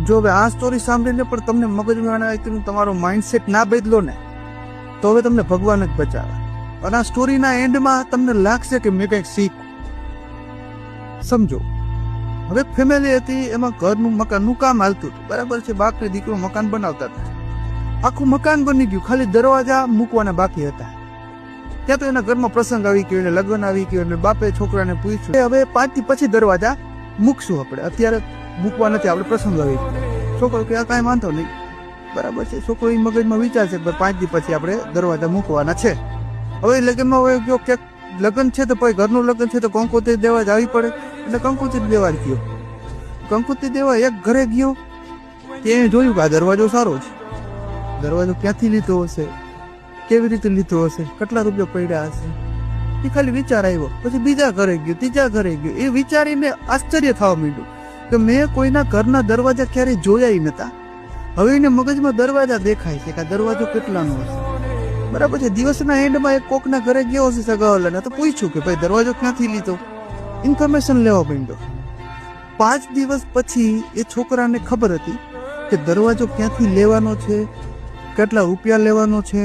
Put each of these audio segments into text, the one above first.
જો હવે આ સ્ટોરી સાંભળીને પણ તમને મગજમાં તમારો માઇન્ડસેટ ના બદલો ને તો હવે તમને ભગવાન જ બચાવે. અને આ સ્ટોરીના એન્ડમાં તમને લાગશે કે મેં કંઈક શીખ્યું. સમજો, હવે ફેમિલી હતી, એમાં ઘરનું મકાનનું કામ હાલતું હતું, બરાબર છે. બાપ ને દીકરો મકાન બનાવતા હતા. આખું મકાન બની ગયું, ખાલી દરવાજા મૂકવાના બાકી હતા. ત્યાં તો એના ઘરમાં પ્રસંગ આવી ગયો, એને લગ્ન આવી ગયો, એટલે બાપે છોકરાને પૂછ્યું હવે 5 થી પછી દરવાજા મૂકશું આપણે, અત્યારે મૂકવા નથી, આપણે પ્રસંગ આવી ગયો. છોકરો કે કાંઈ વાંધો નહીં, બરાબર છે. છોકરો એ મગજમાં વિચારશે કે 5 દી પછી આપણે દરવાજા મૂકવાના છે. હવે લગ્નમાં હવે જો ક્યાંક લગ્ન છે તો પછી ઘરનું લગ્ન છે તો કંકોત્રી દેવા જ આવી પડે, એટલે કંકોત્રી દેવા જ ગયો. કંકોત્રી દેવા એક ઘરે ગયો, તે જોયું કે આ દરવાજો સારો છે. દરવાજો ક્યાંથી લીધો હશે, કેવી રીતે લીધો હશે, કેટલા રૂપિયા પડ્યા હશે, એ ખાલી વિચાર આવ્યો. પછી બીજા ઘરે ગયો, ત્રીજા ઘરે ગયો. એ વિચારીને આશ્ચર્ય થવા માંડ્યું કે મેં કોઈના ઘરના દરવાજા ક્યારેય જોયા નતા. હવે એને મગજમાં દરવાજા દેખાય છે કે આ દરવાજો કેટલાનો હશે, બરાબર છે. દિવસના એન્ડમાં એક કોકના ઘરે ગયો હશે સગાવાલાના, તો પૂછ્યું કે ભાઈ દરવાજો ક્યાંથી લીધો, ઇન્ફોર્મેશન લેવા માંડ્યો. 5 દિવસ પછી એ છોકરાને ખબર હતી કે દરવાજો ક્યાંથી લેવાનો છે, કેટલા રૂપિયા લેવાનો છે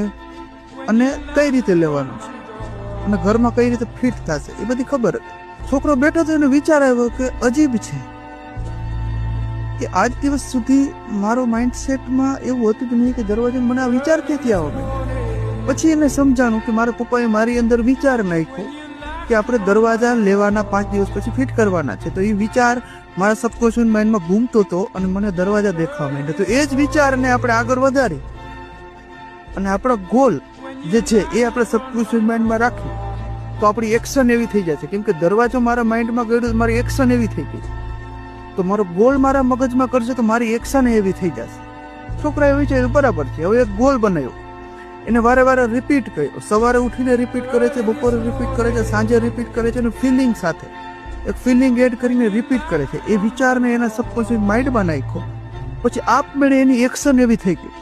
અને કઈ રીતે લેવાનો છે અને ઘરમાં કઈ રીતે ફિટ થશે, એ બધી ખબર હતી. છોકરો બેઠો તો એને વિચાર આવ્યો કે અજીબ છે કે આજ દિવસ સુધી મારો માઇન્ડસેટમાં એવું હતું કે નહીં કે દરવાજો, મને આ વિચાર ક્યાંથી આવ્યો. પછી એને સમજાણું કે મારા પપ્પાએ મારી અંદર વિચાર નાખ્યો કે આપણે દરવાજા લેવાના 5 દિવસ પછી ફિટ કરવાના છે. તો એ વિચાર મારા સબકોન્શિયસ માઇન્ડમાં ઘૂમતો હતો અને મને દરવાજા દેખાવા માંડ્યા. તો એ જ વિચારને આપણે આગળ વધારી અને આપણો ગોલ જે છે એ આપણે સબકોન્શિયસ માઇન્ડમાં રાખીએ તો આપણી એક્શન એવી થઈ જાય છે. કેમ કે દરવાજો મારા માઇન્ડમાં ગયો તો મારી એક્શન એવી થઈ ગઈ, તો મારો ગોલ મારા મગજમાં કરશે તો મારી એક્શન એવી થઈ જશે. છોકરાએ વિચાર્યું બરાબર છે. હવે એક ગોલ બનાવ્યો, એને વારે વારે રિપીટ કર્યો. સવારે ઉઠીને રિપીટ કરે છે, બપોરે રિપીટ કરે છે, સાંજે રિપીટ કરે છે, અને ફિલિંગ સાથે એક ફિલિંગ એડ કરીને રિપીટ કરે છે. એ વિચારને એના સબકોન્શિયસ માઇન્ડમાં નાખ્યો, પછી આપમેળે એની એક્શન એવી થઈ ગઈ.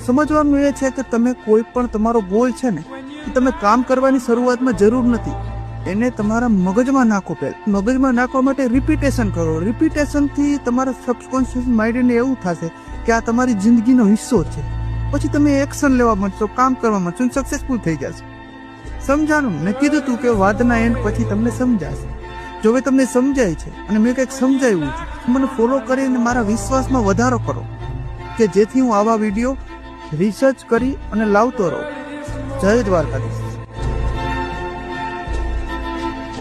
સમજવાનું એ છે કે તમે કોઈ પણ તમારો ગોલ છે ને, એ તમે કામ કરવાની શરૂઆતમાં જરૂર નથી, એને તમારા મગજમાં નાખો. પહેલા મગજમાં નાખવા માટે રિપીટેશન કરો. રિપીટેશનથી તમારા સબકોન્શિયસ માઇન્ડને એવું થશે કે આ તમારી જિંદગીનો હિસ્સો છે. પછી તમે એક્શન લેવા માંડશો, કામ કરવા માંડશો, સક્સેસફુલ થઈ જશે. સમજાણું? મેં કીધું તું કે વાતના એન્ડ પછી તમને સમજાશે. જો હવે તમને સમજાય છે અને મેં કંઈક સમજાવ્યું છે, મને ફોલો કરીને મારા વિશ્વાસમાં વધારો કરો કે જેથી હું આવા વિડીયો રિસર્ચ કરી અને લાવતો રહું. જય દ્વારકાધીશ.